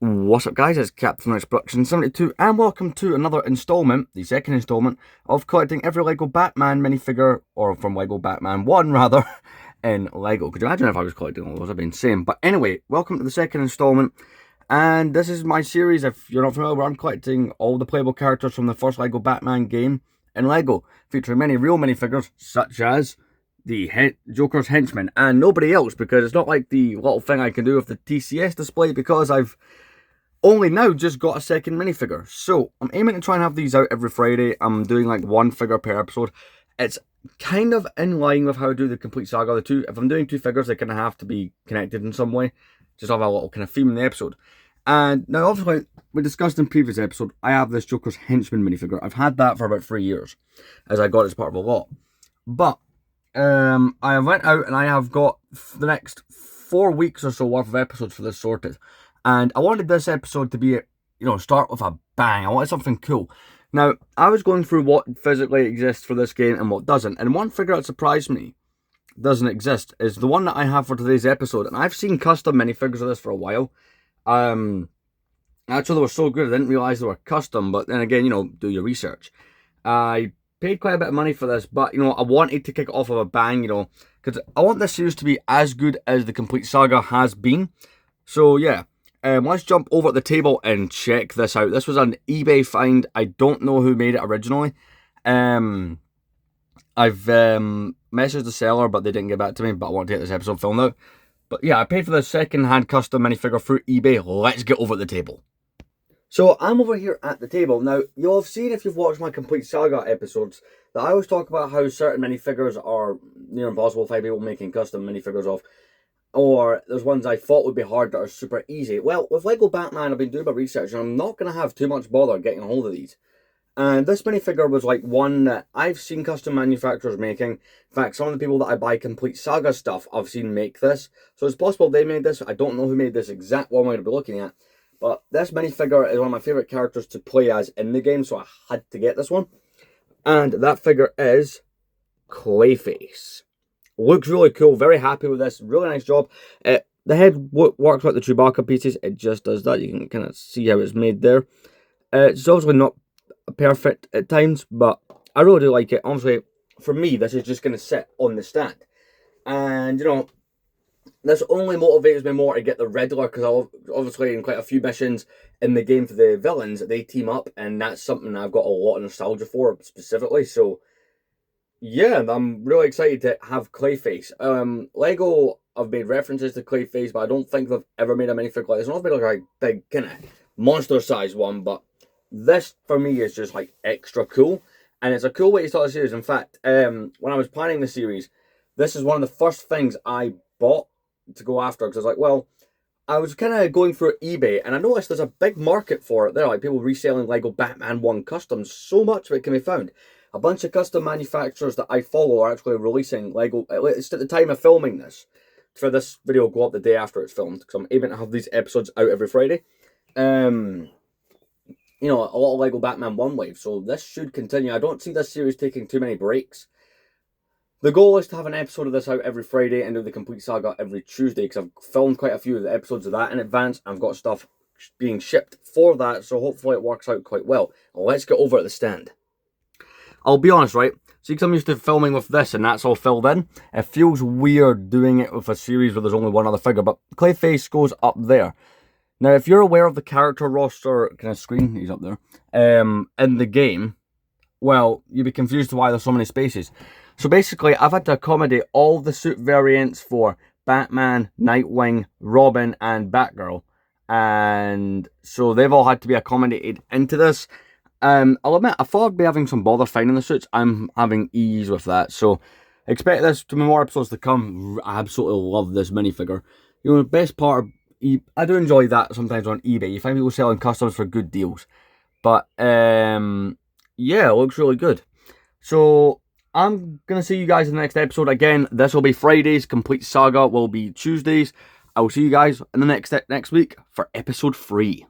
What's up, guys? It's Captain X Production 72, and welcome to another installment, the second installment, of collecting every LEGO Batman minifigure, or from LEGO Batman 1, rather, in LEGO. Could you imagine if I was collecting all those? That'd be insane. But anyway, welcome to the second installment, and this is my series, if you're not familiar, where I'm collecting all the playable characters from the first LEGO Batman game in LEGO, featuring many real minifigures, such as the Joker's henchman, and nobody else, because it's not like the little thing I can do with the TCS display, because I've only now just got a second minifigure. So I'm aiming to try and have these out every Friday. I'm doing like one figure per episode. It's kind of in line with how I do the complete saga of the two. If I'm doing two figures, they kind of have to be connected in some way. Just have a little kind of theme in the episode. And now obviously, we discussed in previous episode, I have this Joker's henchman minifigure. I've had that for about 3 years, as I got it as part of a lot. But I went out and I have got the next 4 weeks or so worth of episodes for this sorted. And I wanted this episode to be, start with a bang. I wanted something cool. Now, I was going through what physically exists for this game and what doesn't. And one figure that surprised me doesn't exist is the one that I have for today's episode. And I've seen custom minifigures of this for a while. Actually, they were so good, I didn't realise they were custom. But then again, do your research. I paid quite a bit of money for this, but, I wanted to kick it off with a bang, because I want this series to be as good as the complete saga has been. So, yeah. Let's jump over at the table and check this out. This was an eBay find. I don't know who made it originally. I've messaged the seller, but they didn't get back to me. But I want to get this episode filmed out. But yeah, I paid for the second-hand custom minifigure through eBay. Let's get over at the table. So I'm over here at the table. Now, you'll have seen if you've watched my Complete Saga episodes that I always talk about how certain minifigures are near impossible to find people making custom minifigures of. Or there's ones I thought would be hard that are super easy. Well, with LEGO Batman, I've been doing my research and I'm not going to have too much bother getting a hold of these. And this minifigure was like one that I've seen custom manufacturers making. In fact, some of the people that I buy Complete Saga stuff, I've seen make this. So it's possible they made this. I don't know who made this exact one we're going to be looking at. But this minifigure is one of my favourite characters to play as in the game, so I had to get this one. And that figure is Clayface. Looks really cool, very happy with this, really nice job. The head works like the Chewbacca pieces, it just does that, you can kind of see how it's made there. It's obviously not perfect at times, but I really do like it. Honestly, for me, this is just going to sit on the stand. And, this only motivates me more to get the Riddler, because obviously in quite a few missions in the game for the villains, they team up, and that's something I've got a lot of nostalgia for, specifically, so yeah, I'm really excited to have Clayface. LEGO have made references to Clayface, but I don't think they've ever made a minifigure like this. It's not made like a big, kind of monster-sized one, but this, for me, is just, like, extra cool. And it's a cool way to start the series. In fact, when I was planning the series, this is one of the first things I bought to go after, because I was like, well, I was kind of going through eBay, and I noticed there's a big market for it there, like people reselling LEGO Batman 1 customs. So much of it can be found. A bunch of custom manufacturers that I follow are actually releasing LEGO. It's at the time of filming this. For this video will go up the day after it's filmed, because I'm aiming to have these episodes out every Friday. A lot of LEGO Batman 1 wave, so this should continue. I don't see this series taking too many breaks. The goal is to have an episode of this out every Friday and do the Complete Saga every Tuesday, because I've filmed quite a few of the episodes of that in advance. I've got stuff being shipped for that, so hopefully it works out quite well. Let's get over at the stand. I'll be honest, right? See, because I'm used to filming with this and that's all filled in, it feels weird doing it with a series where there's only one other figure, but Clayface goes up there. Now, if you're aware of the character roster kind of screen, he's up there, in the game, well, you'd be confused to why there's so many spaces. So basically, I've had to accommodate all the suit variants for Batman, Nightwing, Robin, and Batgirl. And so they've all had to be accommodated into this. I'll admit, I thought I'd be having some bother finding the suits. I'm having ease with that. So expect this to be more episodes to come. I absolutely love this minifigure. The best part of I do enjoy that sometimes on eBay. You find people selling customs for good deals. But, yeah, it looks really good. So, I'm going to see you guys in the next episode. Again, this will be Fridays. Complete Saga will be Tuesdays. I will see you guys in the next week for episode 3.